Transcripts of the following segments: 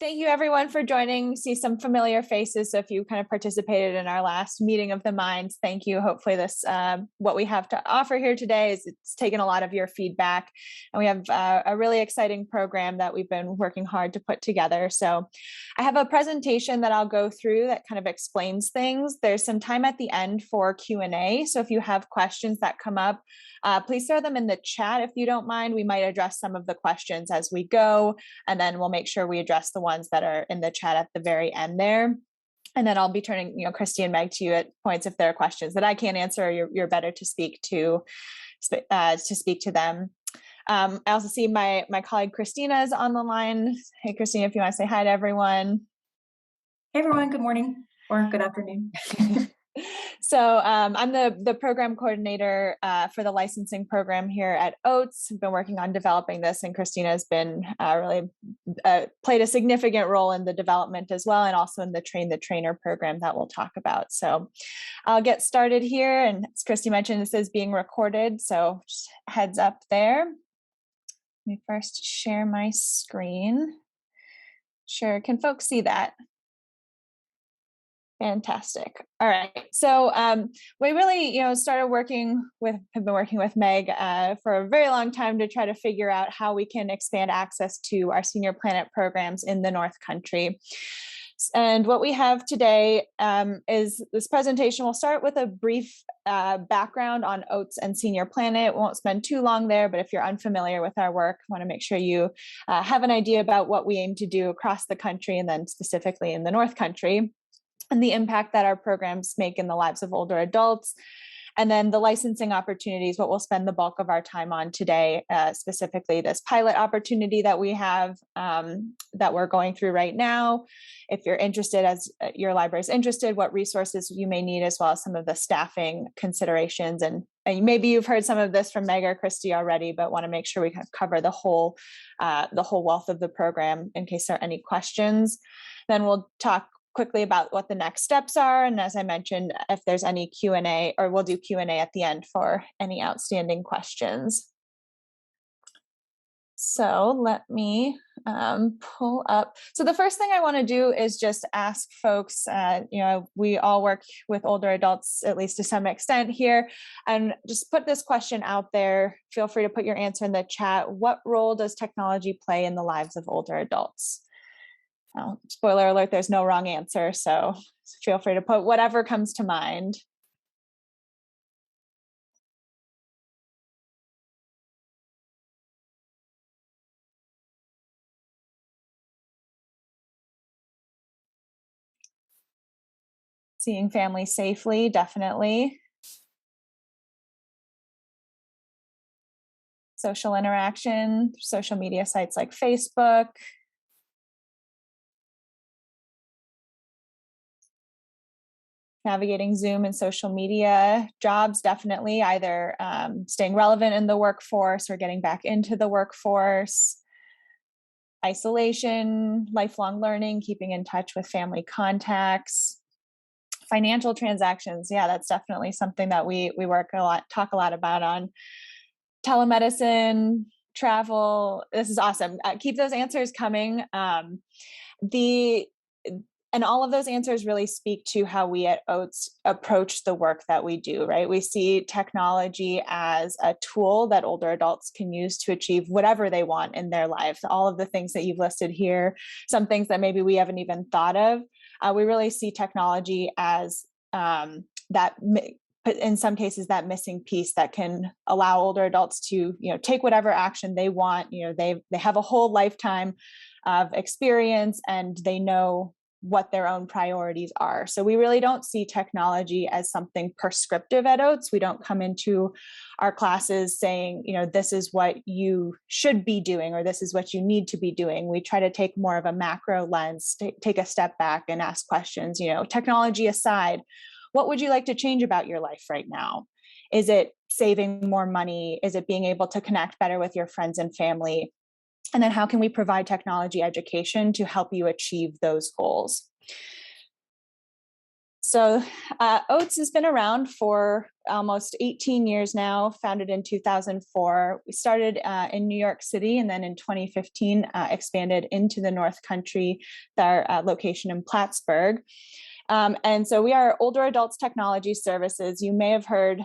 Thank you everyone for joining. See some familiar faces. So if you kind of participated in our last meeting of the minds, thank you. Hopefully this, what we have to offer here today is it's taken a lot of your feedback, and we have a really exciting program that we've been working hard to put together. So I have a presentation that I'll go through that kind of explains things. There's some time at the end for Q&A. So if you have questions that come up, please throw them in the chat if you don't mind. We might address some of the questions as we go, and then we'll make sure we address the ones that are in the chat at the very end there. And then I'll be turning, Christy and Meg to you at points if there are questions that I can't answer, or you're better to speak to them. I also see my colleague Christina is on the line. Hey, Christina, if you want to say hi to everyone. Hey, everyone. Good morning or good afternoon. So I'm the program coordinator for the licensing program here at OATS. I've been working on developing this, and Christina has been really played a significant role in the development as well, and also in the Train the Trainer program that we'll talk about. So I'll get started here. And as Christy mentioned, this is being recorded, so just heads up there. Let me first share my screen. Sure, can folks see that? Fantastic. All right. So we really, have been working with Meg for a very long time to try to figure out how we can expand access to our Senior Planet programs in the North Country. And what we have today is this presentation. We'll start with a brief background on OATS and Senior Planet. We won't spend too long there, but if you're unfamiliar with our work, I want to make sure you have an idea about what we aim to do across the country, and then specifically in the North Country, and the impact that our programs make in the lives of older adults. And then the licensing opportunities, what we'll spend the bulk of our time on today, specifically this pilot opportunity that we have that we're going through right now. If you're interested, as your library is interested, what resources you may need, as well as some of the staffing considerations. And maybe you've heard some of this from Meg or Christy already, but want to make sure we kind of cover the whole wealth of the program in case there are any questions. Then we'll talk quickly about what the next steps are. And as I mentioned, if there's any Q&A, or we'll do Q&A at the end for any outstanding questions. So let me pull up. So the first thing I want to do is just ask folks, we all work with older adults, at least to some extent here, and just put this question out there. Feel free to put your answer in the chat. What role does technology play in the lives of older adults? Spoiler alert, there's no wrong answer, so feel free to put whatever comes to mind. Seeing family safely, definitely. Social interaction, social media sites like Facebook. Navigating Zoom and social media. Jobs, definitely, either staying relevant in the workforce or getting back into the workforce. Isolation, lifelong learning, keeping in touch with family contacts. Financial transactions, yeah, that's definitely something that we talk a lot about on telemedicine, travel. This is awesome. Keep those answers coming. And all of those answers really speak to how we at OATS approach the work that we do, right? We see technology as a tool that older adults can use to achieve whatever they want in their lives. All of the things that you've listed here, some things that maybe we haven't even thought of. We really see technology as that, in some cases, that missing piece that can allow older adults to, take whatever action they want. They have a whole lifetime of experience, and they know what their own priorities are. So we really don't see technology as something prescriptive at OATS. We don't come into our classes saying, this is what you should be doing, or this is what you need to be doing. We try to take more of a macro lens, take a step back and ask questions, technology aside, what would you like to change about your life right now? Is it saving more money? Is it being able to connect better with your friends and family? And then how can we provide technology education to help you achieve those goals? So OATS has been around for almost 18 years now, founded in 2004. We started in New York City, and then in 2015 expanded into the North Country with our location in Plattsburgh. And so we are older adults technology services. You may have heard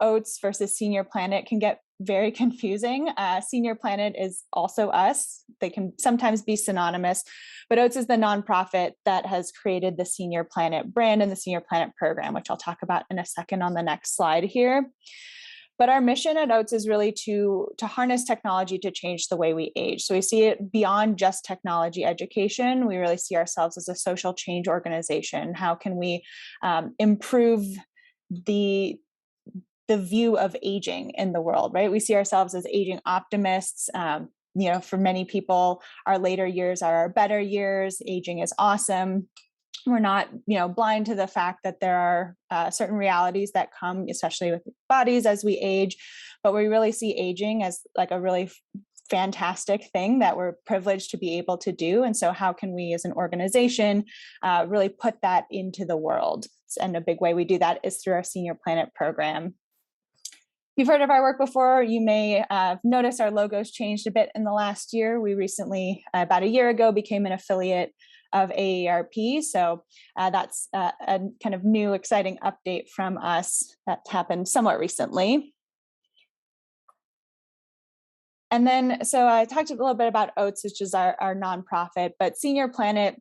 OATS versus Senior Planet can get very confusing. Senior Planet is also us. They can sometimes be synonymous, but OATS is the nonprofit that has created the Senior Planet brand and the Senior Planet program, which I'll talk about in a second on the next slide here. But our mission at OATS is really to harness technology to change the way we age. So we see it beyond just technology education. We really see ourselves as a social change organization. How can we improve the view of aging in the world, right? We see ourselves as aging optimists. For many people, our later years are our better years. Aging is awesome. We're not, blind to the fact that there are certain realities that come, especially with bodies as we age, but we really see aging as like a really fantastic thing that we're privileged to be able to do. And so how can we as an organization really put that into the world? And a big way we do that is through our Senior Planet program. You've heard of our work before. You may notice our logo's changed a bit in the last year. We recently, about a year ago, became an affiliate of AARP. So that's a kind of new, exciting update from us that happened somewhat recently. And then, so I talked a little bit about OATS, which is our nonprofit, but Senior Planet,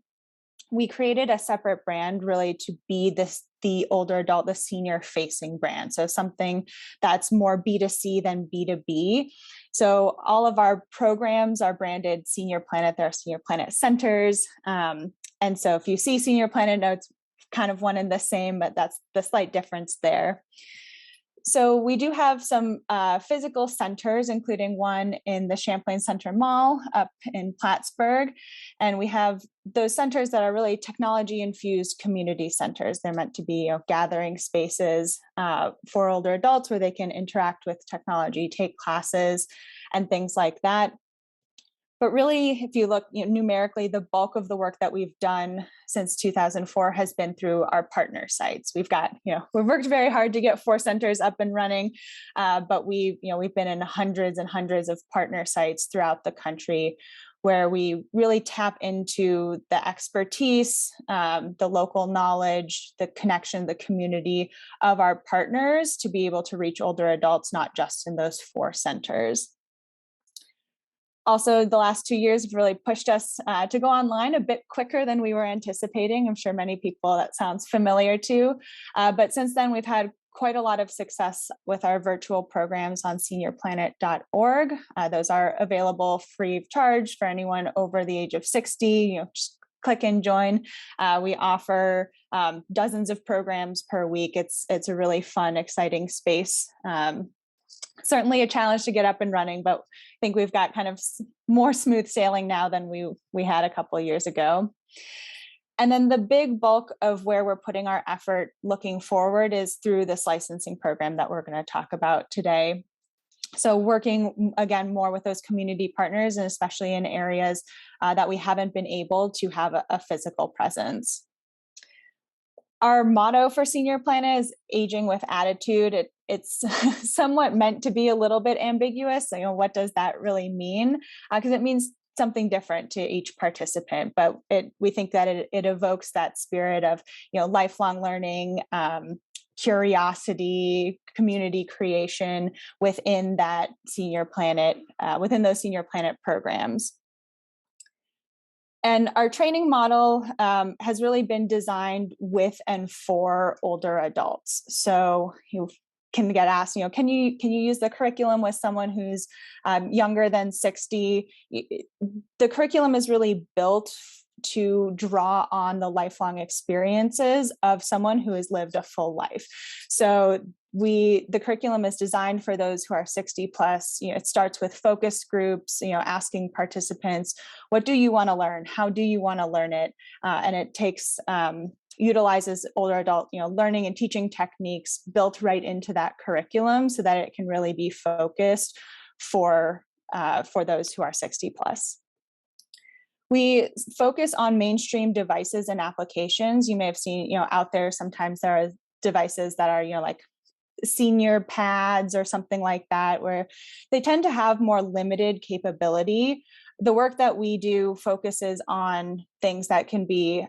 we created a separate brand really to be the older adult, the senior facing brand. So something that's more B2C than B2B. So all of our programs are branded Senior Planet. There are Senior Planet centers. And so if you see Senior Planet, it's kind of one and the same, but that's the slight difference there. So we do have some physical centers, including one in the Champlain Center Mall up in Plattsburgh. And we have those centers that are really technology-infused community centers. They're meant to be gathering spaces for older adults where they can interact with technology, take classes, and things like that. But really, if you look numerically, the bulk of the work that we've done since 2004 has been through our partner sites. We've got, we've worked very hard to get 4 centers up and running, but we've been in hundreds and hundreds of partner sites throughout the country where we really tap into the expertise, the local knowledge, the connection, the community of our partners to be able to reach older adults, not just in those 4 centers. Also, the last 2 years have really pushed us to go online a bit quicker than we were anticipating. I'm sure many people that sounds familiar to. But since then, we've had quite a lot of success with our virtual programs on seniorplanet.org. Those are available free of charge for anyone over the age of 60. Just click and join. We offer dozens of programs per week. It's a really fun, exciting space. Certainly a challenge to get up and running, but I think we've got kind of more smooth sailing now than we had a couple of years ago. And then the big bulk of where we're putting our effort looking forward is through this licensing program that we're going to talk about today. So working, again, more with those community partners, and especially in areas that we haven't been able to have a physical presence. Our motto for Senior Planet is aging with attitude. It's somewhat meant to be a little bit ambiguous. So, what does that really mean? Because it means something different to each participant. But we think that it evokes that spirit of lifelong learning, curiosity, community creation within that Senior Planet, within those Senior Planet programs. And our training model has really been designed with and for older adults. So you can get asked, can you use the curriculum with someone who's younger than 60? The curriculum is really built to draw on the lifelong experiences of someone who has lived a full life. So the curriculum is designed for those who are 60 plus. It starts with focus groups, asking participants, what do you want to learn? How do you want to learn it? And it utilizes older adult, learning and teaching techniques built right into that curriculum so that it can really be focused for those who are 60 plus. We focus on mainstream devices and applications. You may have seen, out there sometimes there are devices that are, like senior pads or something like that, where they tend to have more limited capability. The work that we do focuses on things that can be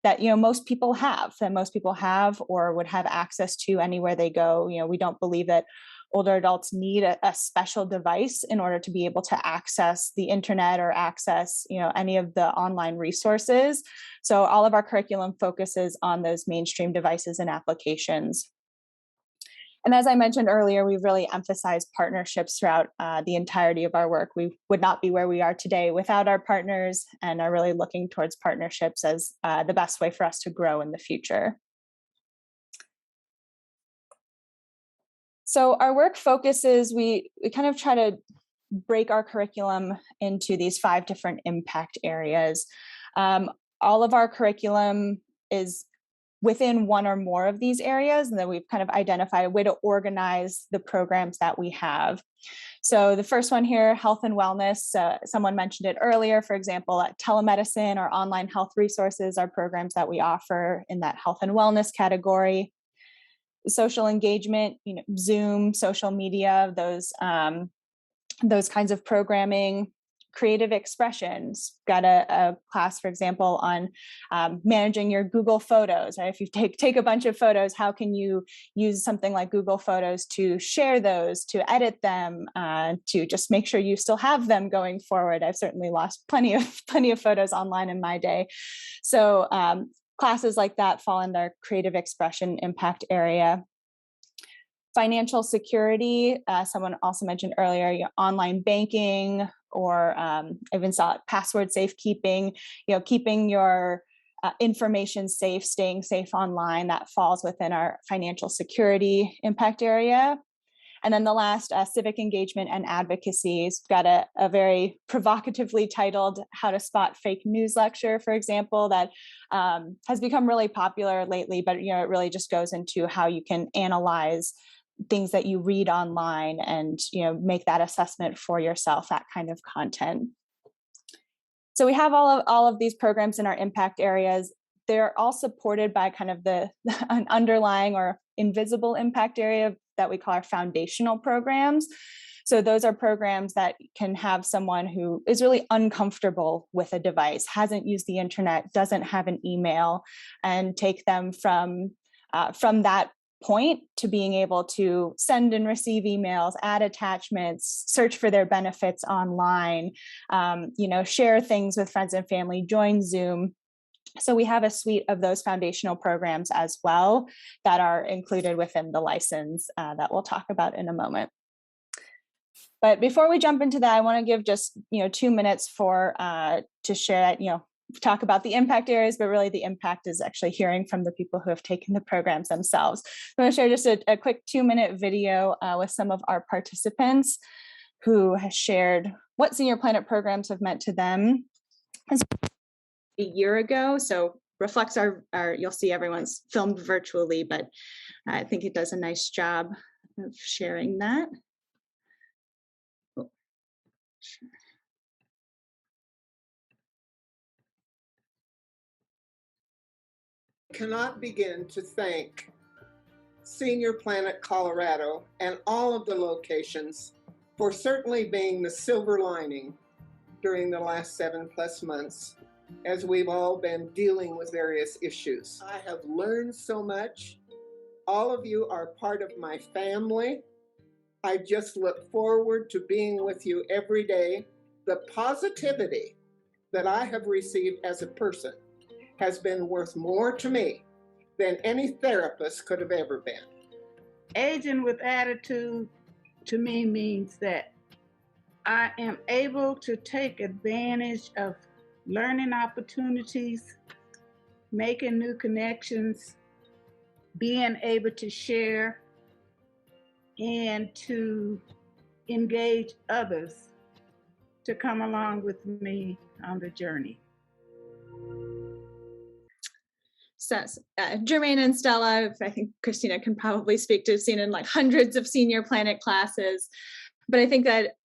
that most people have or would have access to anywhere they go. We don't believe that older adults need a special device in order to be able to access the internet or access any of the online resources. So all of our curriculum focuses on those mainstream devices and applications. And as I mentioned earlier, we've really emphasized partnerships throughout the entirety of our work. We would not be where we are today without our partners, and are really looking towards partnerships as the best way for us to grow in the future. So our work focuses, we kind of try to break our curriculum into these 5 different impact areas. All of our curriculum is within one or more of these areas, and then we've kind of identified a way to organize the programs that we have. So the first one here, health and wellness, someone mentioned it earlier. For example, telemedicine or online health resources are programs that we offer in that health and wellness category. Social engagement, Zoom, social media, those kinds of programming. Creative expressions, got a class, for example, on managing your Google Photos. Right? If you take a bunch of photos, how can you use something like Google Photos to share those, to edit them, to just make sure you still have them going forward? I've certainly lost plenty of photos online in my day. So classes like that fall in our creative expression impact area. Financial security, someone also mentioned earlier, online banking, or I even saw password safekeeping, keeping your information safe, staying safe online, that falls within our financial security impact area. And then the last, civic engagement and advocacy, has got a very provocatively titled How to Spot Fake News lecture, for example, that has become really popular lately, but it really just goes into how you can analyze things that you read online and make that assessment for yourself, that kind of content. So we have all of these programs in our impact areas. They're all supported by kind of an underlying or invisible impact area that we call our foundational programs. So those are programs that can have someone who is really uncomfortable with a device, hasn't used the internet, doesn't have an email, and take them from that point to being able to send and receive emails, add attachments, search for their benefits online, share things with friends and family, join Zoom. So we have a suite of those foundational programs as well that are included within the license that we'll talk about in a moment. But before we jump into that, I want to give just 2 minutes to share talk about the impact areas, but really the impact is actually hearing from the people who have taken the programs themselves. I'm going to share just a quick 2-minute video with some of our participants who has shared what Senior Planet programs have meant to them a year ago. So reflects our you'll see everyone's filmed virtually, but I think it does a nice job of sharing that. Oh, sure. Cannot begin to thank Senior Planet Colorado and all of the locations for certainly being the silver lining during the last 7+ months as we've all been dealing with various issues. I have learned so much. All of you are part of my family. I just look forward to being with you every day. The positivity that I have received as a person has been worth more to me than any therapist could have ever been. Aging with attitude to me means that I am able to take advantage of learning opportunities, making new connections, being able to share, and to engage others to come along with me on the journey. So, Jermaine and Stella, I think Christina can probably speak to, seen in like hundreds of Senior Planet classes, but I think that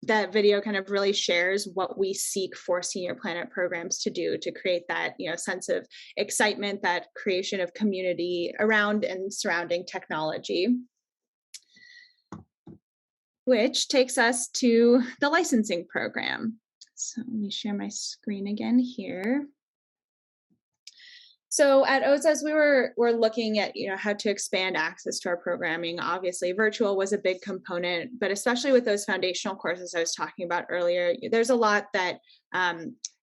that video kind of really shares what we seek for Senior Planet programs to do, to create that, sense of excitement, that creation of community around and surrounding technology. Which takes us to the licensing program. So let me share my screen again here. So at OATS, as we're looking at how to expand access to our programming, obviously virtual was a big component, but especially with those foundational courses I was talking about earlier, there's a lot that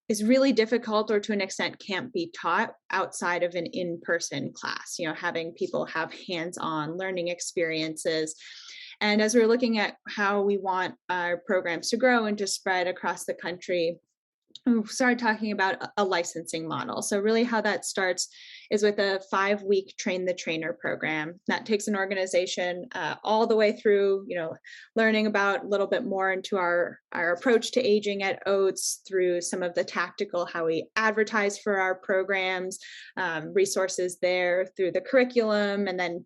is really difficult or to an extent can't be taught outside of an in-person class, having people have hands-on learning experiences. And as we're looking at how we want our programs to grow and to spread across the country, we started talking about a licensing model. So really how that starts is with a 5-week Train the Trainer program. That takes an organization all the way through, learning about a little bit more into our approach to aging at OATS, through some of the tactical, how we advertise for our programs, resources there, through the curriculum, and then,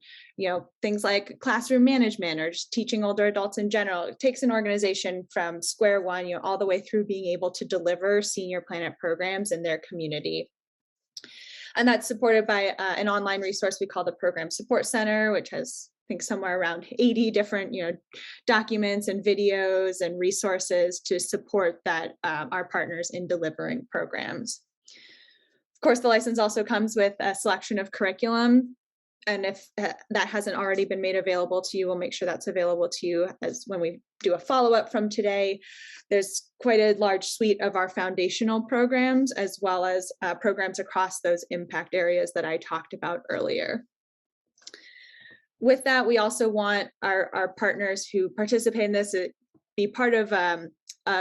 things like classroom management or just teaching older adults in general. It takes an organization from square one, all the way through being able to deliver Senior Planet programs in their community. And that's supported by an online resource we call the Program Support Center, which has, I think, somewhere around 80 different, documents and videos and resources to support that our partners in delivering programs. Of course, the license also comes with a selection of curriculum. And if that hasn't already been made available to you, we'll make sure that's available to you as when we do a follow-up from today. There's quite a large suite of our foundational programs, as well as programs across those impact areas that I talked about earlier. With that, we also want our partners who participate in this to be part of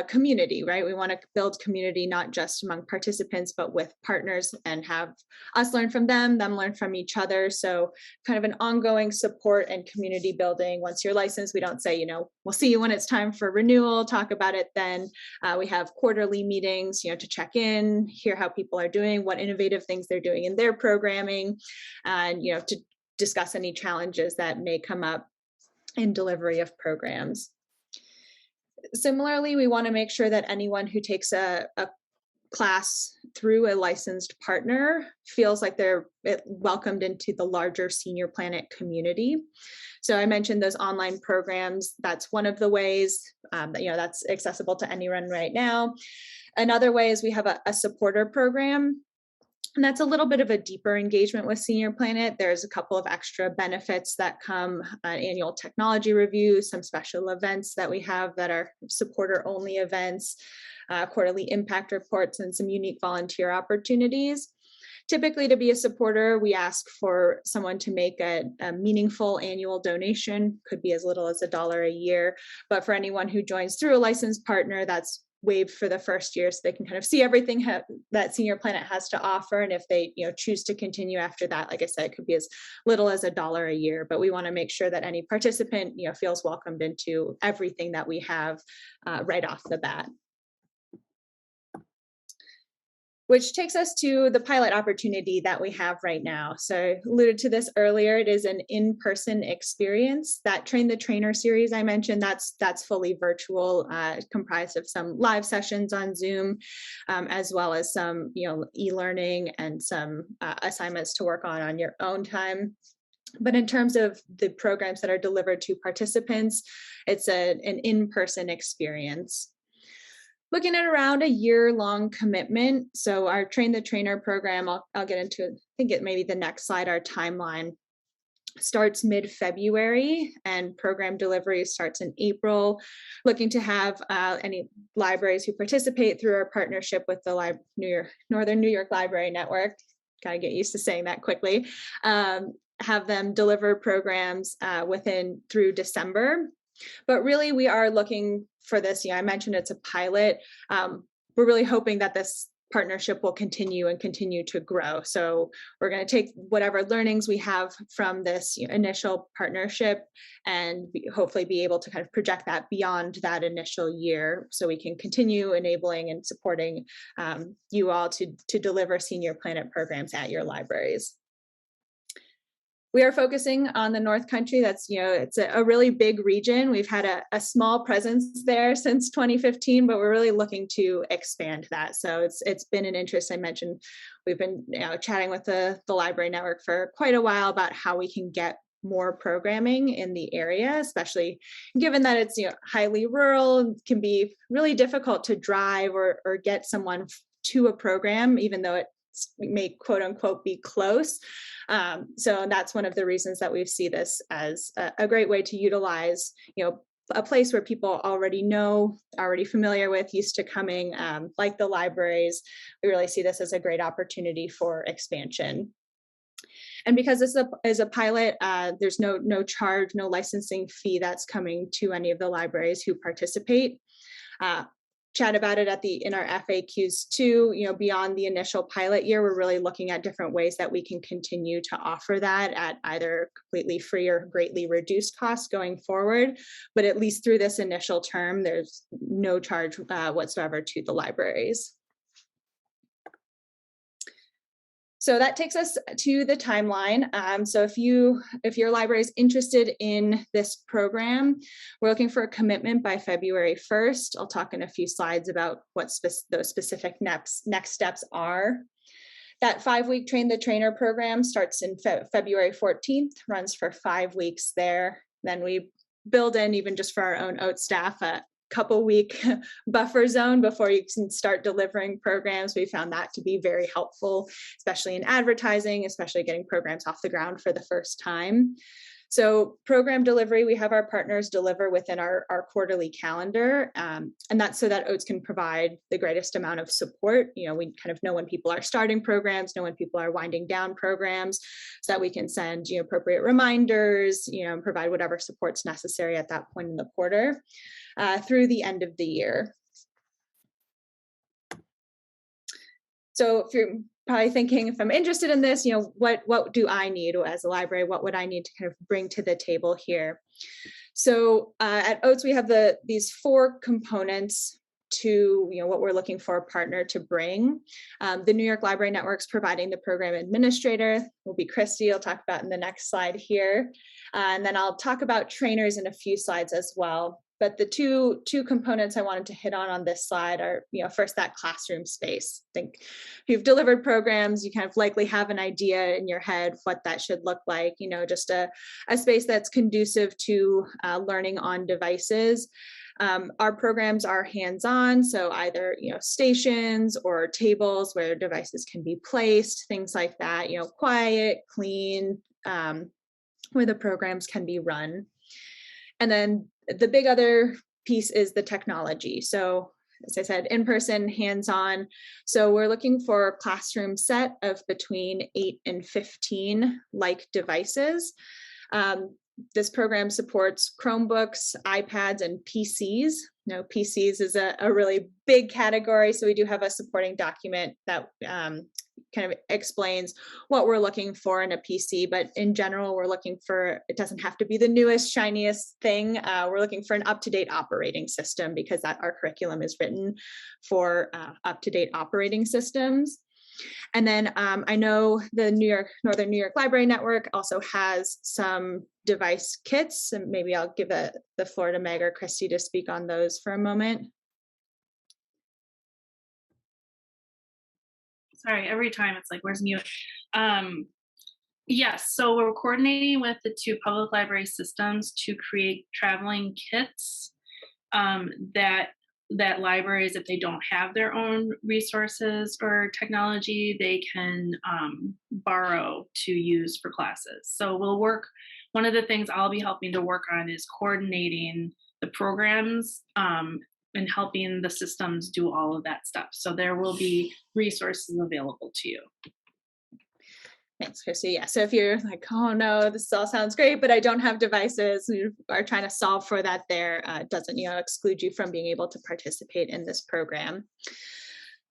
community, right? We want to build community, not just among participants, but with partners, and have us learn from them learn from each other. So kind of an ongoing support and community building. Once you're licensed, we don't say, we'll see you when it's time for renewal, talk about it then. We have quarterly meetings, to check in, hear how people are doing, what innovative things they're doing in their programming, and, to discuss any challenges that may come up in delivery of programs. Similarly, we want to make sure that anyone who takes a class through a licensed partner feels like they're welcomed into the larger Senior Planet community. So I mentioned those online programs. That's one of the ways that's accessible to anyone right now. Another way is we have a supporter program. And that's a little bit of a deeper engagement with Senior Planet. There's a couple of extra benefits that come, an annual technology review, some special events that we have that are supporter-only events, quarterly impact reports, and some unique volunteer opportunities. Typically, to be a supporter, we ask for someone to make a meaningful annual donation, could be as little as $1 a year. But for anyone who joins through a licensed partner, that's waived for the first year, so they can kind of see everything that Senior Planet has to offer. And if they choose to continue after that, like I said, it could be as little as $1 a year. But we want to make sure that any participant feels welcomed into everything that we have right off the bat. Which takes us to the pilot opportunity that we have right now. So I alluded to this earlier. It is an in-person experience. That Train the Trainer series I mentioned, that's fully virtual, comprised of some live sessions on Zoom, as well as some e-learning and some assignments to work on your own time. But in terms of the programs that are delivered to participants, it's an in-person experience. Looking at around a year-long commitment. So our Train the Trainer program, I'll get into, I think it may be the next slide, our timeline starts mid-February and program delivery starts in April. Looking to have any libraries who participate through our partnership with the Northern New York Library Network, gotta get used to saying that quickly, have them deliver programs through December. But really, we are looking for this. I mentioned it's a pilot. We're really hoping that this partnership will continue to grow. So we're going to take whatever learnings we have from this initial partnership and hopefully be able to kind of project that beyond that initial year, so we can continue enabling and supporting you all to deliver Senior Planet programs at your libraries. We are focusing on the North Country. That's, it's a really big region. We've had a small presence there since 2015, but we're really looking to expand that. So it's been an interest. I mentioned we've been chatting with the library network for quite a while about how we can get more programming in the area, especially given that it's highly rural, can be really difficult to drive or get someone to a program, even though it may quote unquote be close. So that's one of the reasons that we see this as a great way to utilize, a place where people already know, already familiar with, used to coming, like the libraries. We really see this as a great opportunity for expansion. And because this is a pilot, there's no charge, no licensing fee that's coming to any of the libraries who participate. Chat about it in our FAQs too. Beyond the initial pilot year, we're really looking at different ways that we can continue to offer that at either completely free or greatly reduced costs going forward. But at least through this initial term, there's no charge whatsoever to the libraries. So that takes us to the timeline. So if your library is interested in this program, we're looking for a commitment by February 1st. I'll talk in a few slides about what those specific next steps are. That 5-week Train the Trainer program starts in February 14th, runs for 5 weeks there. Then we build in, even just for our own OATS staff, a couple week buffer zone before you can start delivering programs. We found that to be very helpful, especially in advertising, especially getting programs off the ground for the first time. So program delivery, we have our partners deliver within our quarterly calendar, and that's so that OATS can provide the greatest amount of support. We kind of know when people are starting programs, know when people are winding down programs, so that we can send appropriate reminders, and provide whatever support's necessary at that point in the quarter through the end of the year. So if you're probably thinking, if I'm interested in this, what do I need as a library? What would I need to kind of bring to the table here? So at OATS, we have these 4 components to what we're looking for a partner to bring. The New York Library Network's providing the program administrator, will be Christy. I'll talk about in the next slide here. And then I'll talk about trainers in a few slides as well. But the two components I wanted to hit on this slide are, first, that classroom space. I think if you've delivered programs, you kind of likely have an idea in your head what that should look like, just a space that's conducive to learning on devices. Our programs are hands-on, so either stations or tables where devices can be placed, things like that, quiet, clean, where the programs can be run. And then the big other piece is the technology. So as I said, in-person, hands-on. So we're looking for a classroom set of between 8 and 15 like devices. This program supports Chromebooks, iPads, and PCs. PCs is a really big category, so we do have a supporting document that kind of explains what we're looking for in a PC, but in general, we're looking for, it doesn't have to be the newest, shiniest thing. We're looking for an up-to-date operating system, because our curriculum is written for up-to-date operating systems. And then I know the Northern New York Library Network also has some device kits, and maybe I'll give the floor to Meg or Christy to speak on those for a moment. Sorry, every time it's like, where's mute? Yes, so we're coordinating with the 2 public library systems to create traveling kits that libraries, if they don't have their own resources or technology, they can borrow to use for classes. So we'll work, one of the things I'll be helping to work on is coordinating the programs and helping the systems do all of that stuff. So there will be resources available to you. Thanks, Christy. Yeah, so if you're like, oh no, this all sounds great, but I don't have devices, you are trying to solve for that there, doesn't exclude you from being able to participate in this program.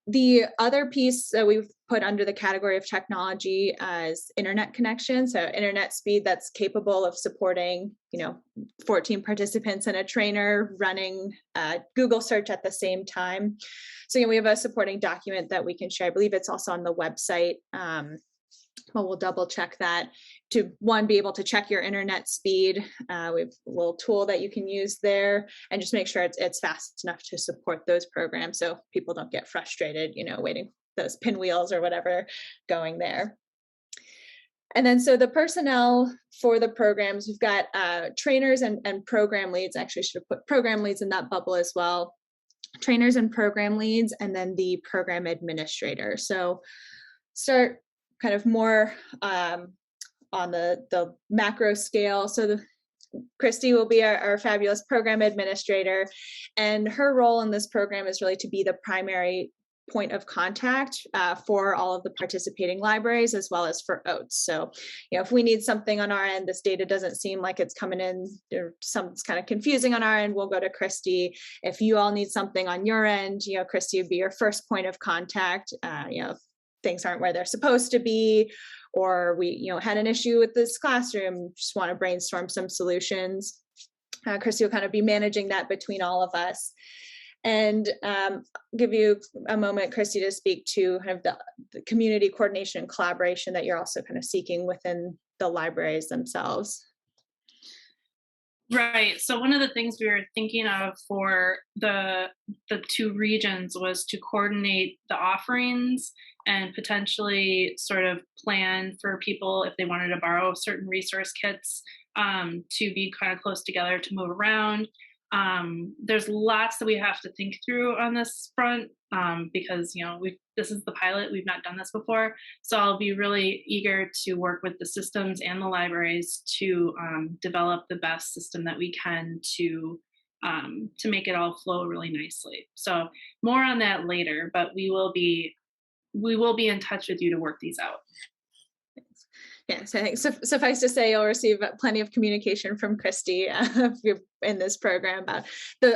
The other piece that we've put under the category of technology is internet connection. So internet speed that's capable of supporting, 14 participants and a trainer running Google search at the same time. So we have a supporting document that we can share. I believe it's also on the website. Well, we'll double check that to one, be able to check your internet speed. We have a little tool that you can use there and just make sure it's fast enough to support those programs so people don't get frustrated, waiting those pinwheels or whatever going there. And then so the personnel for the programs, we've got trainers and program leads. Actually, I should have put program leads in that bubble as well. Trainers and program leads, and then the program administrator. So start kind of more on the macro scale. So Christy will be our fabulous program administrator, and her role in this program is really to be the primary point of contact for all of the participating libraries as well as for OATS. So, if we need something on our end, this data doesn't seem like it's coming in, or something's kind of confusing on our end, we'll go to Christy. If you all need something on your end, Christy would be your first point of contact. Things aren't where they're supposed to be, or we had an issue with this classroom, just want to brainstorm some solutions. Christy will kind of be managing that between all of us. And give you a moment, Christy, to speak to kind of the community coordination and collaboration that you're also kind of seeking within the libraries themselves. Right. So one of the things we were thinking of for the two regions was to coordinate the offerings and potentially sort of plan for people if they wanted to borrow certain resource kits to be kind of close together to move around. There's lots that we have to think through on this front because this is the pilot. We've not done this before, so I'll be really eager to work with the systems and the libraries to develop the best system that we can to make it all flow really nicely. So more on that later, but we will be in touch with you to work these out. Yes, I think suffice to say, you'll receive plenty of communication from Christy in this program about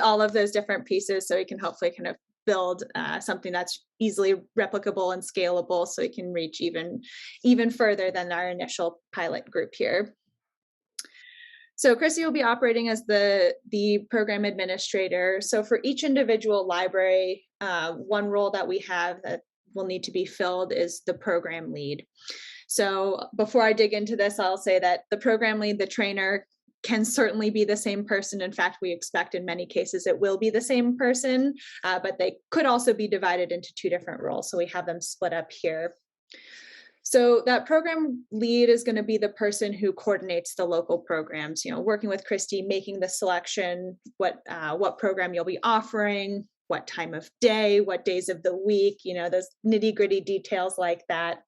all of those different pieces, so we can hopefully kind of build something that's easily replicable and scalable, so we can reach even further than our initial pilot group here. So Christy will be operating as the program administrator. So for each individual library, one role that we have that will need to be filled is the program lead. So before I dig into this, I'll say that the program lead, the trainer, can certainly be the same person. In fact, we expect in many cases it will be the same person, but they could also be divided into two different roles. So we have them split up here. So that program lead is going to be the person who coordinates the local programs, working with Christy, making the selection, what program you'll be offering, what time of day, what days of the week, those nitty-gritty details like that.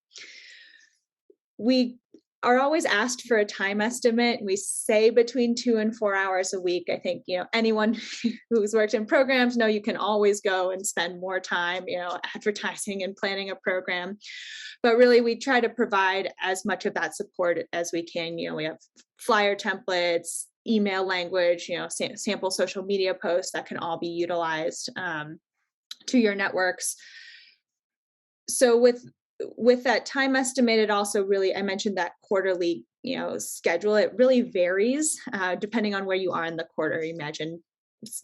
We are always asked for a time estimate. We say between 2 and 4 hours a week. I think, anyone who's worked in programs know you can always go and spend more time, advertising and planning a program. But really, we try to provide as much of that support as we can. We have flyer templates, email language, sample social media posts that can all be utilized to your networks. So with that time estimated, also really, I mentioned that quarterly, schedule. It really varies depending on where you are in the quarter. Imagine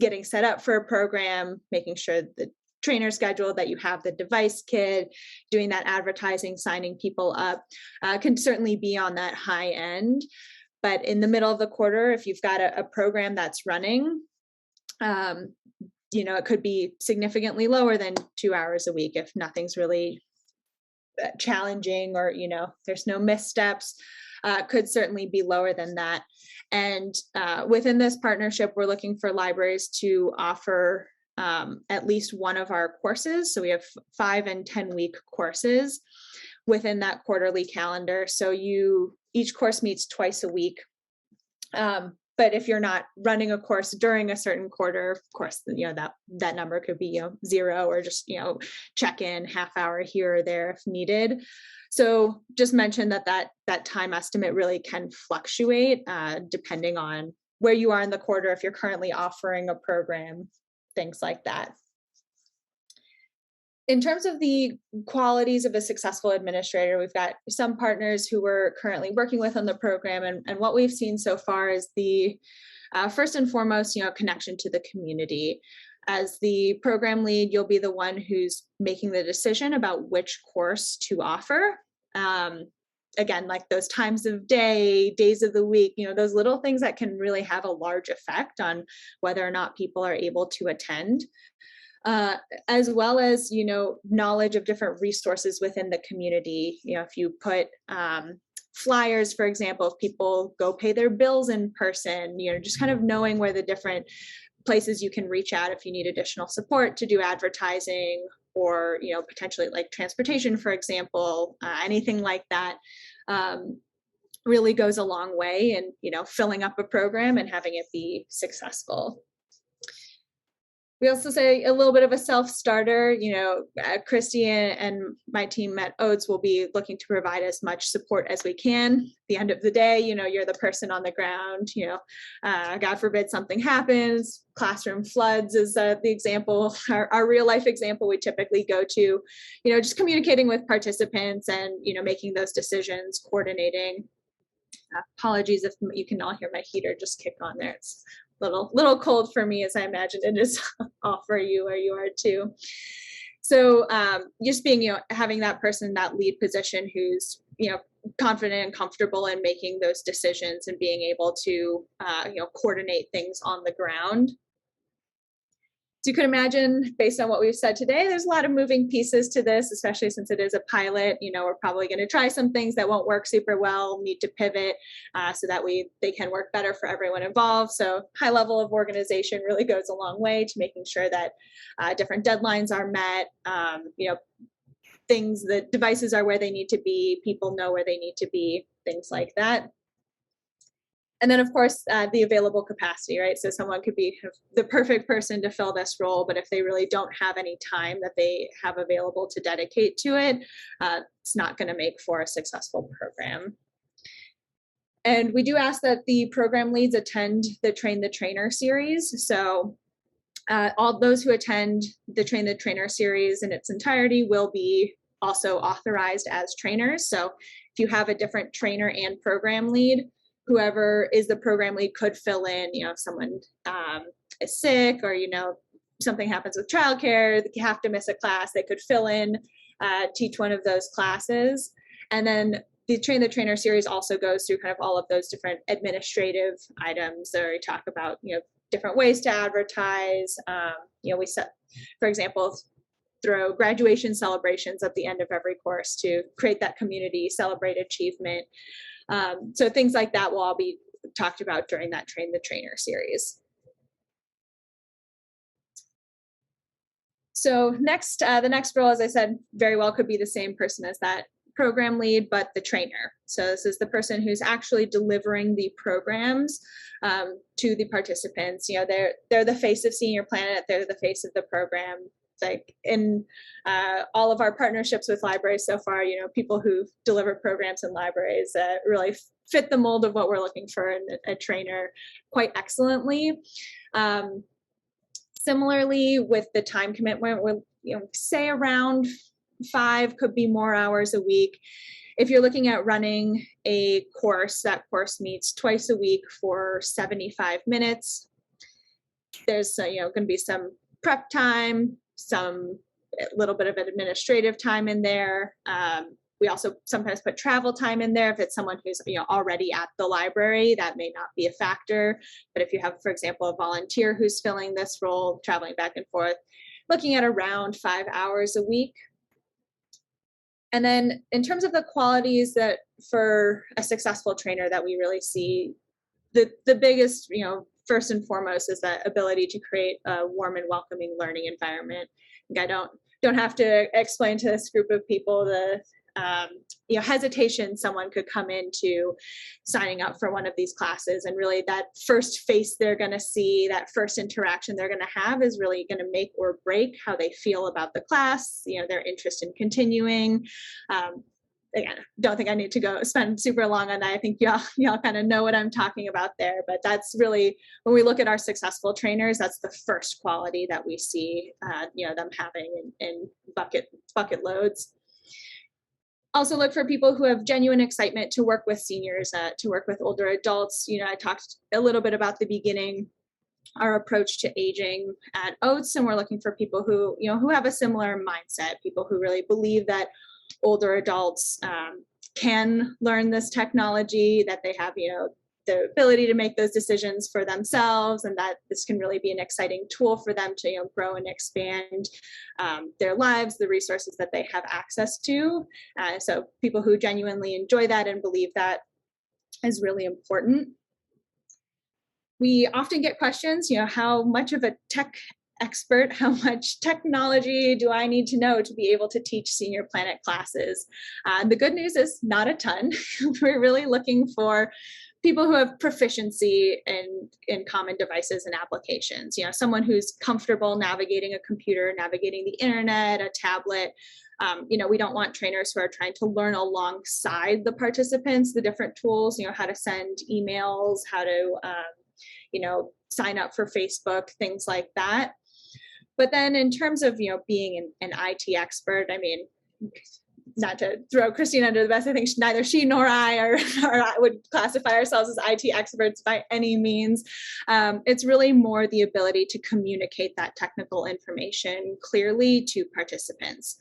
getting set up for a program, making sure the trainer schedule, that you have the device kit, doing that advertising, signing people up, can certainly be on that high end. But in the middle of the quarter, if you've got a program that's running, it could be significantly lower than 2 hours a week if nothing's really challenging, or there's no missteps. Could certainly be lower than that. And within this partnership, we're looking for libraries to offer at least one of our courses. So we have 5 and 10-week courses within that quarterly calendar. So each course meets twice a week. But if you're not running a course during a certain quarter, of course, that number could be 0, or just check in half hour here or there if needed. So just mention that time estimate really can fluctuate depending on where you are in the quarter, if you're currently offering a program, things like that. In terms of the qualities of a successful administrator, we've got some partners who we're currently working with on the program, and what we've seen so far is the first and foremost, connection to the community. As the program lead, you'll be the one who's making the decision about which course to offer. again, like those times of day, days of the week, those little things that can really have a large effect on whether or not people are able to attend. As well as, knowledge of different resources within the community. If you put flyers, for example, if people go pay their bills in person, just kind of knowing where the different places you can reach out if you need additional support to do advertising, or, potentially like transportation, for example, anything like that. Really goes a long way in, filling up a program and having it be successful. We also say a little bit of a self-starter. Christy and my team at OATS will be looking to provide as much support as we can. At the end of the day, you're the person on the ground. God forbid something happens, classroom floods is the example, our real life example we typically go to. Just communicating with participants and making those decisions, coordinating. Apologies if you can all hear my heater just kick on there. It's little cold for me, as I imagine it is all for you, or you are too. So just being, having that person, that lead position who's, confident and comfortable in making those decisions and being able to, coordinate things on the ground. So you can imagine, based on what we've said today, there's a lot of moving pieces to this, especially since it is a pilot. We're probably going to try some things that won't work super well, need to pivot so that they can work better for everyone involved. So high level of organization really goes a long way to making sure that different deadlines are met, the devices are where they need to be, people know where they need to be, things like that. And then, of course, the available capacity, right? So someone could be the perfect person to fill this role, but if they really don't have any time that they have available to dedicate to it, it's not going to make for a successful program. And we do ask that the program leads attend the Train the Trainer series. So all those who attend the Train the Trainer series in its entirety will be also authorized as trainers. So if you have a different trainer and program lead, whoever is the program lead could fill in, if someone is sick, or, something happens with childcare, they have to miss a class, they could fill in, teach one of those classes. And then the Train the Trainer series also goes through kind of all of those different administrative items that we talk about, different ways to advertise. We set, for example, throw graduation celebrations at the end of every course to create that community, celebrate achievement. So things like that will all be talked about during that Train the Trainer series. So next, the next role, as I said, very well could be the same person as that program lead, but the trainer. So this is the person who's actually delivering the programs to the participants. They're the face of Senior Planet. They're the face of the program. Like in all of our partnerships with libraries so far, people who deliver programs in libraries really fit the mold of what we're looking for in a trainer quite excellently. Similarly, with the time commitment, we'll say around 5, could be more hours a week. If you're looking at running a course, that course meets twice a week for 75 minutes. There's going to be some prep time, some little bit of administrative time in there. We also sometimes put travel time in there if it's someone who's already at the library. That may not be a factor, but if you have, for example, a volunteer who's filling this role, traveling back and forth, looking at around 5 hours a week. And then in terms of the qualities that for a successful trainer that we really see, the biggest, first and foremost is that ability to create a warm and welcoming learning environment. I don't have to explain to this group of people the hesitation someone could come into signing up for one of these classes, and really that first face they're going to see, that first interaction they're going to have is really going to make or break how they feel about the class, their interest in continuing. Again, don't think I need to spend super long on that. I think y'all kind of know what I'm talking about there, but that's really, when we look at our successful trainers, that's the first quality that we see, them having in bucket loads. Also look for people who have genuine excitement to work with seniors, to work with older adults. I talked a little bit about the beginning, our approach to aging at OATS, and we're looking for people who have a similar mindset, people who really believe that older adults can learn this technology, that they have, the ability to make those decisions for themselves, and that this can really be an exciting tool for them to grow and expand their lives, the resources that they have access to. So people who genuinely enjoy that and believe that is really important. We often get questions, how much of a tech expert, how much technology do I need to know to be able to teach Senior Planet classes? The good news is not a ton. We're really looking for people who have proficiency in common devices and applications. Someone who's comfortable navigating a computer, navigating the internet, a tablet. We don't want trainers who are trying to learn alongside the participants, the different tools, how to send emails, how to, sign up for Facebook, things like that. But then in terms of, being an IT expert, I mean, not to throw Christine under the bus, I think neither she nor I would classify ourselves as IT experts by any means. It's really more the ability to communicate that technical information clearly to participants.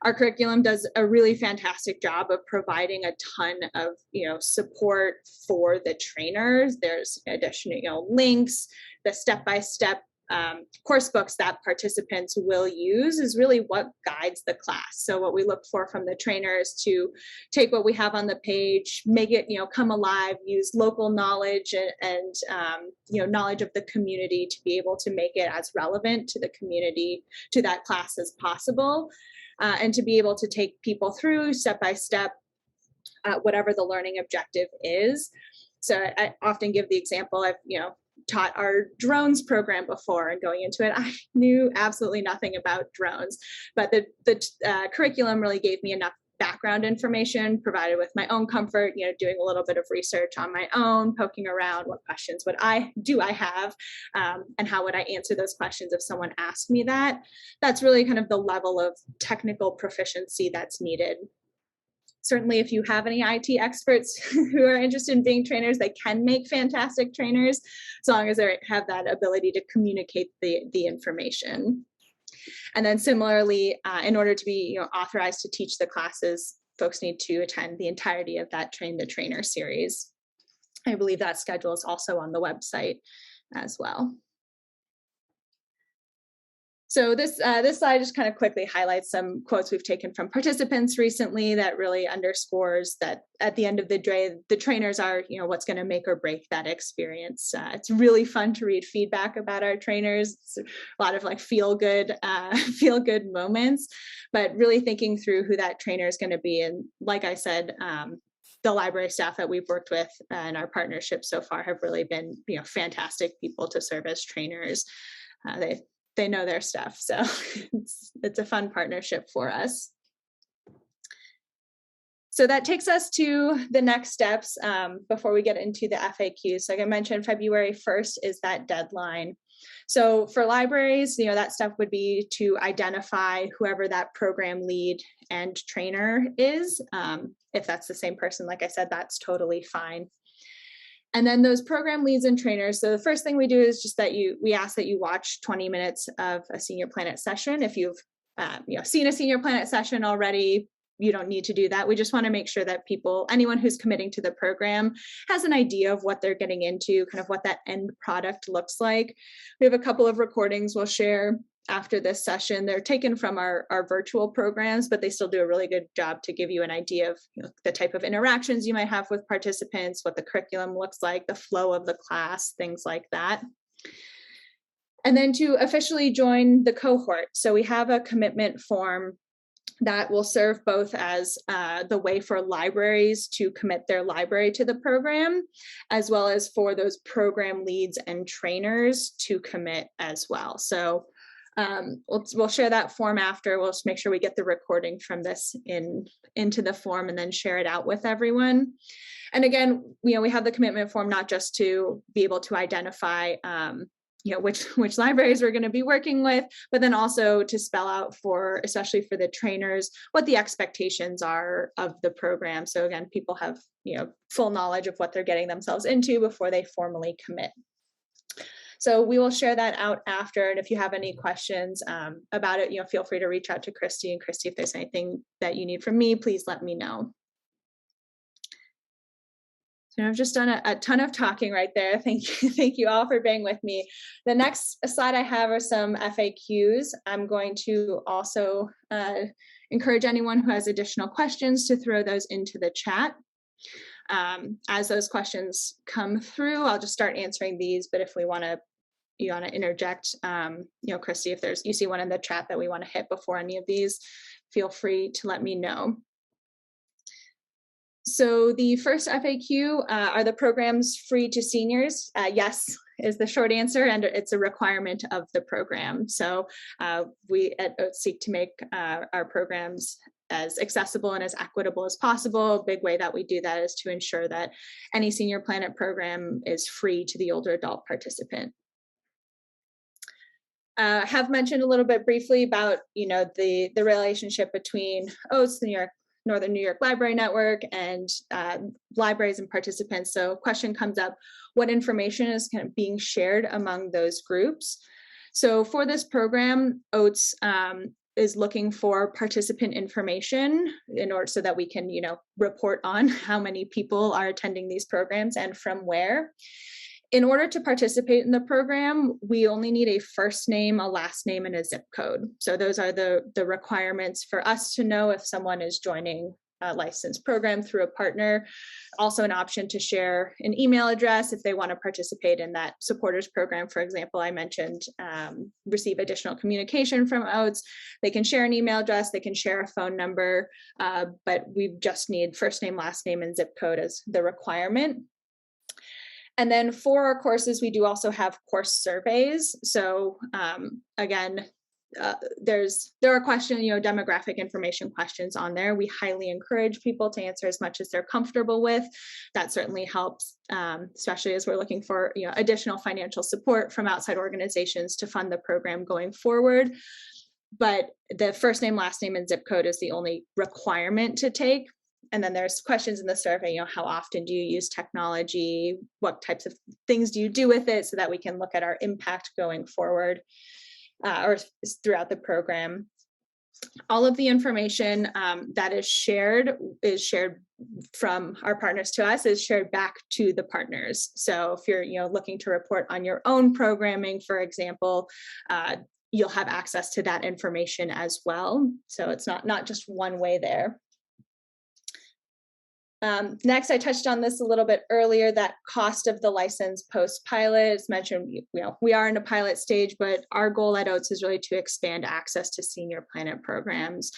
Our curriculum does a really fantastic job of providing a ton of, support for the trainers. There's additional, links, the step-by-step course books that participants will use is really what guides the class. So what we look for from the trainers to take what we have on the page, make it, come alive, use local knowledge and knowledge of the community to be able to make it as relevant to the community, to that class as possible. And to be able to take people through step by step, whatever the learning objective is. So I often give the example, I've taught our drones program before, and going into it, I knew absolutely nothing about drones, but the curriculum really gave me enough background information, provided with my own comfort, doing a little bit of research on my own, poking around, what questions I have, and how would I answer those questions if someone asked me that. That's really kind of the level of technical proficiency that's needed. Certainly, if you have any IT experts who are interested in being trainers, they can make fantastic trainers, as long as they have that ability to communicate the information. And then similarly, in order to be authorized to teach the classes, folks need to attend the entirety of that Train the Trainer series. I believe that schedule is also on the website as well. So this slide just kind of quickly highlights some quotes we've taken from participants recently that really underscores that at the end of the day, the trainers are, what's going to make or break that experience. It's really fun to read feedback about our trainers. It's a lot of feel good moments, but really thinking through who that trainer is going to be. And like I said, the library staff that we've worked with and our partnerships so far have really been, fantastic people to serve as trainers. They know their stuff, so it's a fun partnership for us. So that takes us to the next steps before we get into the FAQs. So like I mentioned, February 1st is that deadline. So for libraries, that step would be to identify whoever that program lead and trainer is. If that's the same person, like I said, that's totally fine. And then those program leads and trainers. So the first thing we do is just that we ask that you watch 20 minutes of a Senior Planet session. If you've seen a Senior Planet session already, you don't need to do that. We just want to make sure that anyone who's committing to the program has an idea of what they're getting into, kind of what that end product looks like. We have a couple of recordings we'll share after this session. They're taken from our virtual programs, but they still do a really good job to give you an idea of the type of interactions you might have with participants, what the curriculum looks like, the flow of the class, things like that. And then to officially join the cohort. So we have a commitment form that will serve both as the way for libraries to commit their library to the program, as well as for those program leads and trainers to commit as well. So we'll share that form after. We'll just make sure we get the recording from this into the form and then share it out with everyone. And again, we have the commitment form not just to be able to identify which libraries we're going to be working with, but then also to spell out especially for the trainers, what the expectations are of the program. So again, people have full knowledge of what they're getting themselves into before they formally commit. So we will share that out after. And if you have any questions about it, feel free to reach out to Christy. And Christy, if there's anything that you need from me, please let me know. I've just done a ton of talking right there. Thank you. Thank you all for being with me. The next slide I have are some FAQs. I'm going to also encourage anyone who has additional questions to throw those into the chat. As those questions come through, I'll just start answering these, but if you want to interject, Christy, if you see one in the chat that we want to hit before any of these, feel free to let me know. So the first FAQ, are the programs free to seniors? Yes, is the short answer, and it's a requirement of the program. So we at OATS seek to make our programs as accessible and as equitable as possible. A big way that we do that is to ensure that any Senior Planet program is free to the older adult participant. Have mentioned a little bit briefly about the relationship between OATS, the Northern New York Library Network, and libraries and participants. So question comes up, what information is kind of being shared among those groups? So for this program, OATS is looking for participant information in order so that we can report on how many people are attending these programs and from where. In order to participate in the program, we only need a first name, a last name, and a zip code. So those are the requirements for us to know if someone is joining a licensed program through a partner. Also an option to share an email address if they want to participate in that supporters program. For example, I mentioned receive additional communication from OATS. They can share an email address, they can share a phone number, but we just need first name, last name, and zip code as the requirement. And then for our courses, we do also have course surveys. So again, there are questions, demographic information questions on there. We highly encourage people to answer as much as they're comfortable with. That certainly helps, especially as we're looking for additional financial support from outside organizations to fund the program going forward. But the first name, last name, and zip code is the only requirement to take. And then there's questions in the survey, how often do you use technology? What types of things do you do with it, so that we can look at our impact going forward or throughout the program. All of the information that is shared from our partners to us, is shared back to the partners. So if you're looking to report on your own programming, for example, you'll have access to that information as well. So it's not just one way there. Next, I touched on this a little bit earlier, that cost of the license post-pilot. As mentioned, we are in a pilot stage, but our goal at OATS is really to expand access to Senior Planet programs.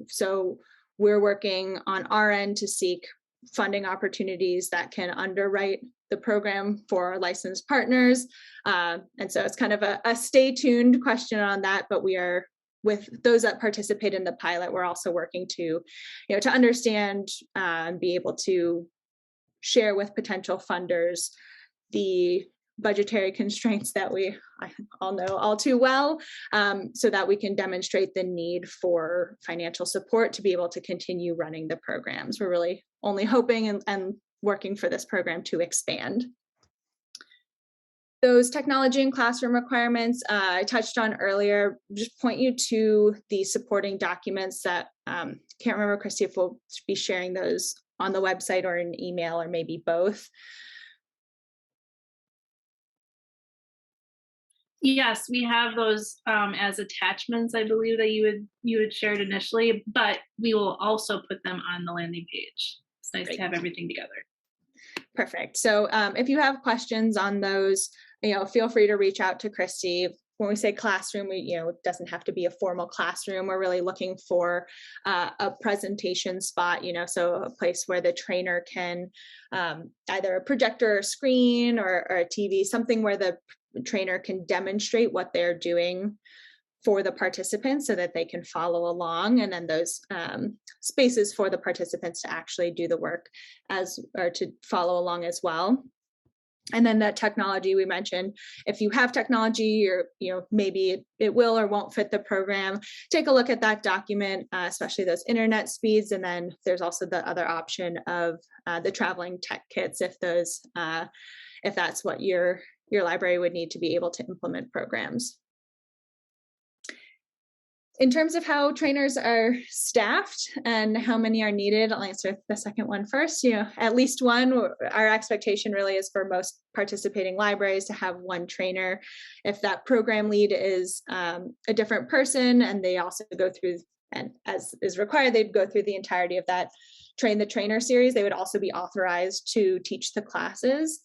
So we're working on our end to seek funding opportunities that can underwrite the program for our licensed partners. And so it's kind of a stay tuned question on that, but we are, with those that participate in the pilot, we're also working to understand and be able to share with potential funders the budgetary constraints that I all know all too well, so that we can demonstrate the need for financial support to be able to continue running the programs. We're really only hoping and working for this program to expand. Those technology and classroom requirements I touched on earlier, just point you to the supporting documents that, can't remember, Christy, if we'll be sharing those on the website or an email, or maybe both. Yes, we have those as attachments, I believe, that you had shared initially, but we will also put them on the landing page. It's nice to have everything together. Perfect. So if you have questions on those, feel free to reach out to Christy. When we say classroom, it doesn't have to be a formal classroom. We're really looking for a presentation spot, so a place where the trainer can either a projector or screen or a TV, something where the trainer can demonstrate what they're doing for the participants so that they can follow along, and then those spaces for the participants to actually do the work or to follow along as well. And then that technology we mentioned, if you have technology or maybe it will or won't fit the program, take a look at that document, especially those internet speeds. And then there's also the other option of the traveling tech kits, if that's what your library would need to be able to implement programs. In terms of how trainers are staffed and how many are needed, I'll answer the second one first. At least one. Our expectation really is for most participating libraries to have one trainer. If that program lead is a different person and they also go through, and as is required, they'd go through the entirety of that Train the Trainer series, they would also be authorized to teach the classes.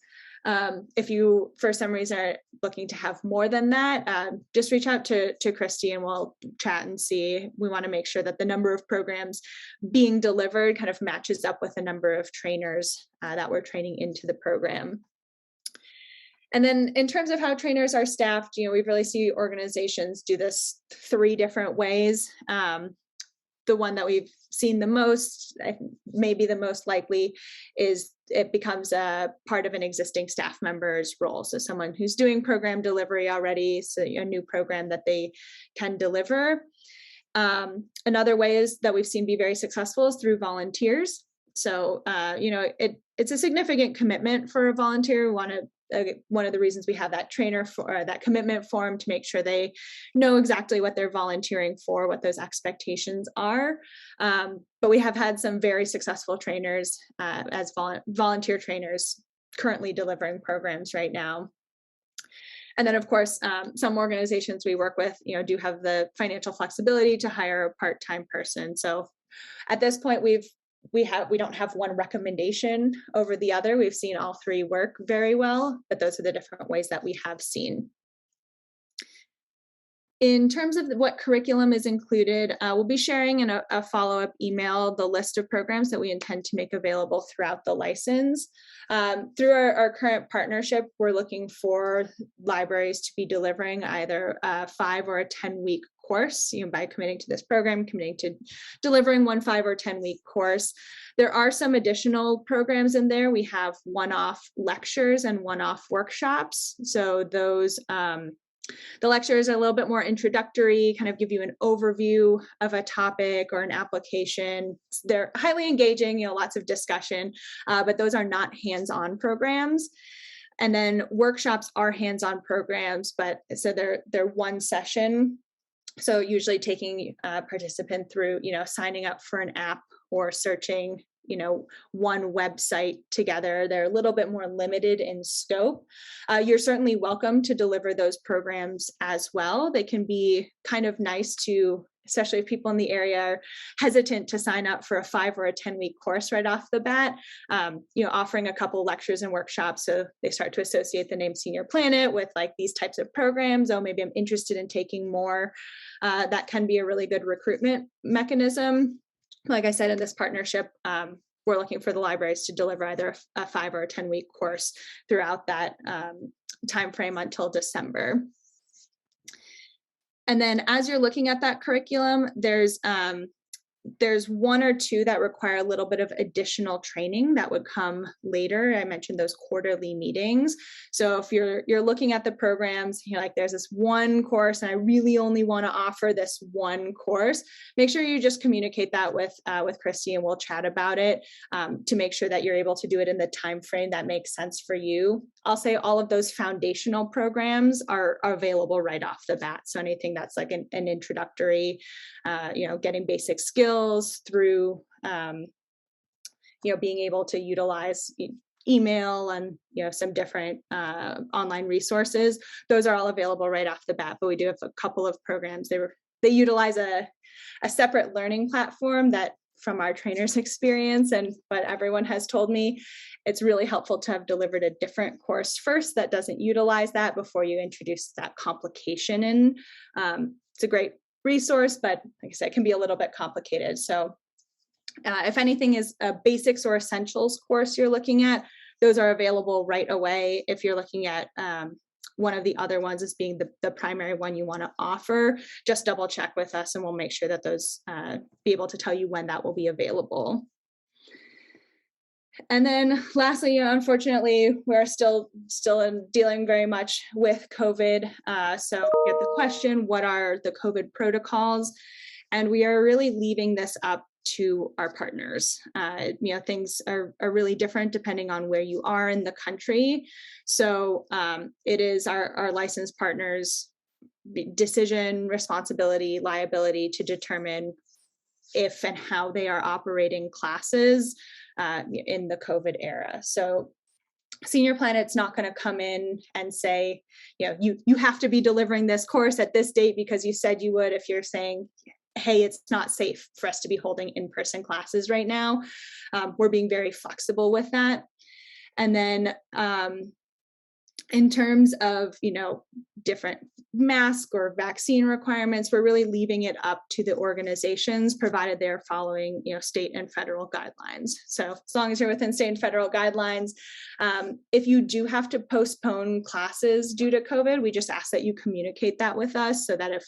If you, for some reason, are looking to have more than that, just reach out to Christy and we'll chat and see. We want to make sure that the number of programs being delivered kind of matches up with the number of trainers that we're training into the program. And then in terms of how trainers are staffed, we really see organizations do this 3 different ways. The one that we've seen the most, maybe the most likely, is it becomes a part of an existing staff member's role. So someone who's doing program delivery already, so a new program that they can deliver. Another way is that we've seen be very successful is through volunteers. So, it's a significant commitment for a volunteer. One of the reasons we have that trainer for that commitment form to make sure they know exactly what they're volunteering for, what those expectations are. But we have had some very successful trainers as volunteer trainers currently delivering programs right now. And then, of course, some organizations we work with, do have the financial flexibility to hire a part-time person. So at this point, we don't have one recommendation over the other. We've seen all 3 work very well, but those are the different ways that we have seen. In terms of what curriculum is included, we'll be sharing in a follow-up email the list of programs that we intend to make available throughout the license. Through our current partnership, we're looking for libraries to be delivering either a 5 or a 10-week course, by committing to this program, committing to delivering one 5 or 10-week course. There are some additional programs in there. We have one-off lectures and one-off workshops. So those, the lectures are a little bit more introductory, kind of give you an overview of a topic or an application. They're highly engaging, lots of discussion, but those are not hands-on programs. And then workshops are hands-on programs, but so they're one session. So usually taking a participant through, signing up for an app or searching, one website together. They're a little bit more limited in scope. You're certainly welcome to deliver those programs as well. They can be kind of nice to, especially if people in the area are hesitant to sign up for a 5 or a 10-week course right off the bat, offering a couple lectures and workshops so they start to associate the name Senior Planet with like these types of programs. Oh, maybe I'm interested in taking more. That can be a really good recruitment mechanism. Like I said, in this partnership, we're looking for the libraries to deliver either a 5 or a 10-week course throughout that timeframe until December. And then as you're looking at that curriculum, there's 1 or 2 that require a little bit of additional training that would come later. I mentioned those quarterly meetings. So if you're looking at the programs, there's this one course and I really only want to offer this one course, make sure you just communicate that with Christy and we'll chat about it to make sure that you're able to do it in the time frame that makes sense for you. I'll say all of those foundational programs are available right off the bat. So anything that's like an introductory, getting basic skills through, being able to utilize email and, some different online resources. Those are all available right off the bat, but we do have a couple of programs. They utilize a separate learning platform that, from our trainers' experience and what everyone has told me, it's really helpful to have delivered a different course first that doesn't utilize that before you introduce that complication in. It's a great resource, but like I said, it can be a little bit complicated. So if anything is a basics or essentials course you're looking at, those are available right away. If you're looking at one of the other ones as being the primary one you want to offer, just double check with us and we'll make sure that those be able to tell you when that will be available. And then lastly, unfortunately, we're still dealing very much with COVID. So we get the question, what are the COVID protocols? And we are really leaving this up to our partners. Things are really different depending on where you are in the country. So it is our licensed partners' decision, responsibility, liability to determine if and how they are operating classes in the COVID era. So Senior Planet's not going to come in and say, you have to be delivering this course at this date because you said you would. If you're saying, hey, it's not safe for us to be holding in-person classes right now, we're being very flexible with that. And then in terms of, different mask or vaccine requirements, we're really leaving it up to the organizations, provided they're following, state and federal guidelines. So as long as you're within state and federal guidelines, if you do have to postpone classes due to COVID, we just ask that you communicate that with us so that if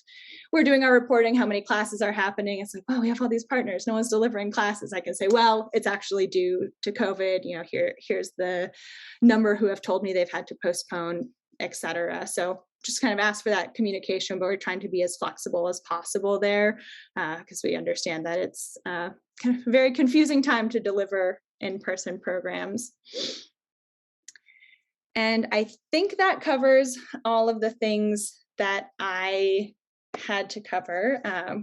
we're doing our reporting, how many classes are happening, it's like, oh, we have all these partners, no one's delivering classes. I can say, well, it's actually due to COVID. Here's the number who have told me they've had to postpone, et cetera. So just kind of ask for that communication, but we're trying to be as flexible as possible there because we understand that it's kind of a very confusing time to deliver in-person programs. And I think that covers all of the things that I had to cover.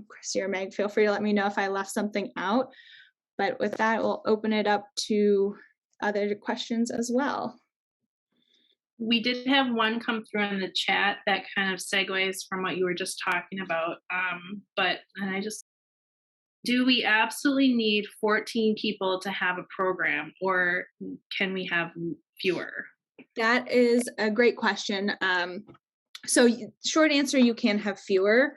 Christy or Meg, feel free to let me know if I left something out. But with that, we'll open it up to other questions as well. We did have one come through in the chat that kind of segues from what you were just talking about. Do we absolutely need 14 people to have a program, or can we have fewer? That is a great question. So short answer, you can have fewer.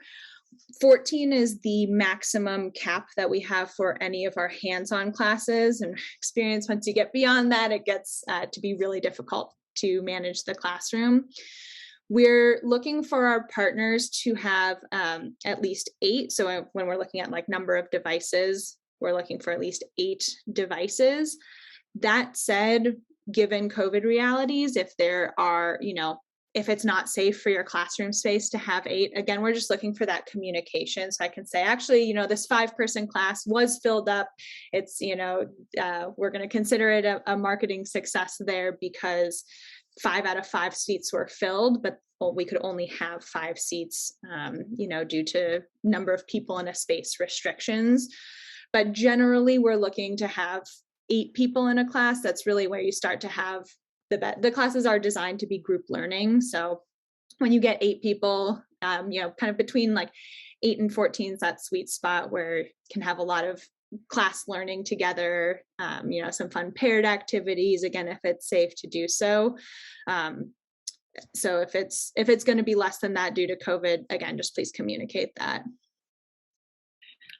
14 is the maximum cap that we have for any of our hands-on classes, and experience, once you get beyond that, it gets to be really difficult to manage the classroom. We're looking for our partners to have at least 8. So when we're looking at like number of devices, we're looking for at least 8 devices. That said, given COVID realities, if there are, if it's not safe for your classroom space to have 8, again, we're just looking for that communication. So I can say, actually, this 5-person class was filled up. It's, we're going to consider it a marketing success there because 5 out of 5 seats were filled, but we could only have 5 seats, due to number of people in a space restrictions. But generally, we're looking to have 8 people in a class. That's really where you start to have the classes are designed to be group learning. So when you get 8 people, kind of between like 8 and 14 is that sweet spot where you can have a lot of class learning together, some fun paired activities, again, if it's safe to do so. So if it's going to be less than that due to COVID, again, just please communicate that.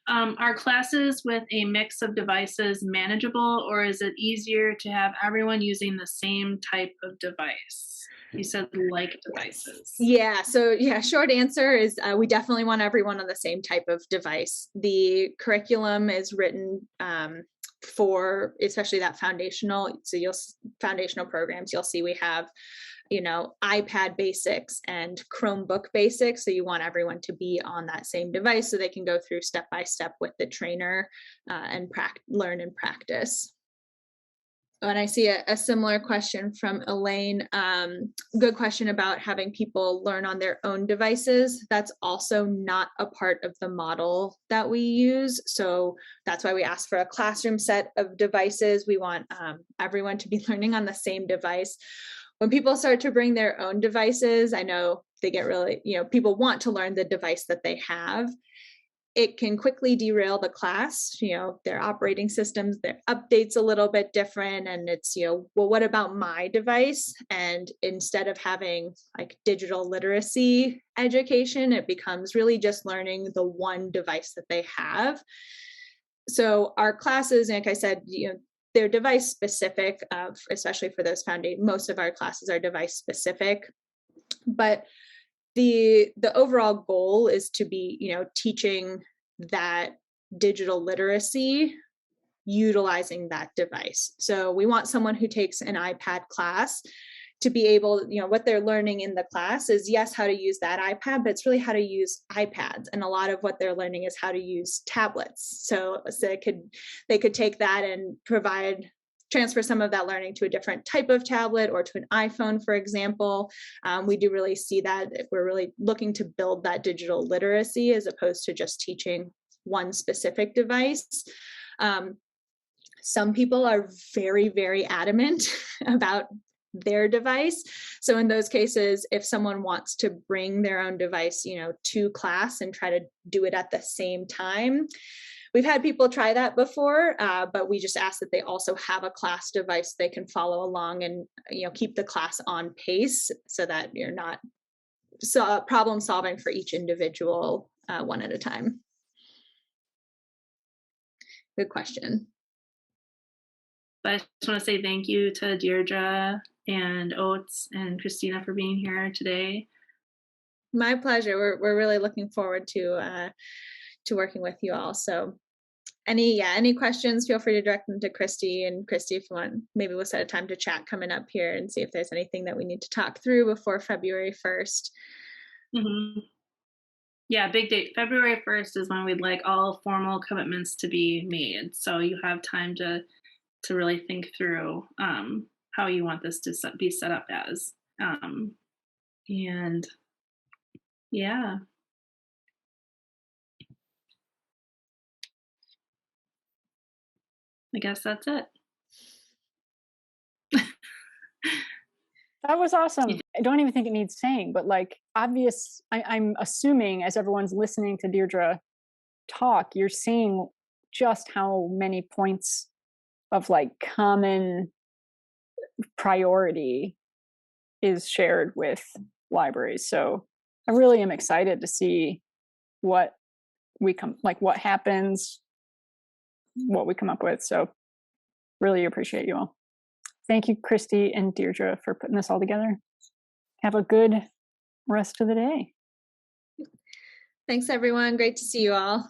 Are classes with a mix of devices manageable, or is it easier to have everyone using the same type of device? You said like devices. Yeah. So short answer is we definitely want everyone on the same type of device. The curriculum is written for especially that foundational. So foundational programs, you'll see we have iPad basics and Chromebook basics. So you want everyone to be on that same device so they can go through step by step with the trainer and learn and practice. And I see a similar question from Elaine. Good question about having people learn on their own devices. That's also not a part of the model that we use. So that's why we ask for a classroom set of devices. We want everyone to be learning on the same device. When people start to bring their own devices, I know they get really, people want to learn the device that they have. It can quickly derail the class, their operating systems, their updates a little bit different. And it's, well, what about my device? And instead of having like digital literacy education, it becomes really just learning the one device that they have. So our classes, like I said, they're device specific, especially for those most of our classes are device specific, but the overall goal is to be, teaching that digital literacy utilizing that device. So we want someone who takes an iPad class to be able, what they're learning in the class is, yes, how to use that iPad, but it's really how to use iPads. And a lot of what they're learning is how to use tablets. So they could take that and provide transfer some of that learning to a different type of tablet or to an iPhone, for example. We do really see that if we're really looking to build that digital literacy as opposed to just teaching one specific device. Some people are very, very adamant about their device. So in those cases, if someone wants to bring their own device, to class and try to do it at the same time, we've had people try that before, but we just ask that they also have a class device they can follow along and, keep the class on pace so that you're not problem solving for each individual one at a time. Good question. But I just want to say thank you to Deirdre and OATS and Christina for being here today. My pleasure. We're really looking forward to working with you all. So any questions, feel free to direct them to Christy. And Christy, if you want, maybe we'll set a time to chat coming up here and see if there's anything that we need to talk through before February 1st. Mm-hmm. Yeah, big date. February 1st is when we'd like all formal commitments to be made. So you have time to really think through how you want this to be set up as. And yeah. I guess that's it. That was awesome. I don't even think it needs saying, but I'm assuming as everyone's listening to Deirdre talk, you're seeing just how many points of common priority is shared with libraries. So I really am excited to see what happens, what we come up with. So really appreciate you all. Thank you, Christy and Deirdre, for putting this all together. Have a good rest of the day. Thanks, everyone. Great to see you all.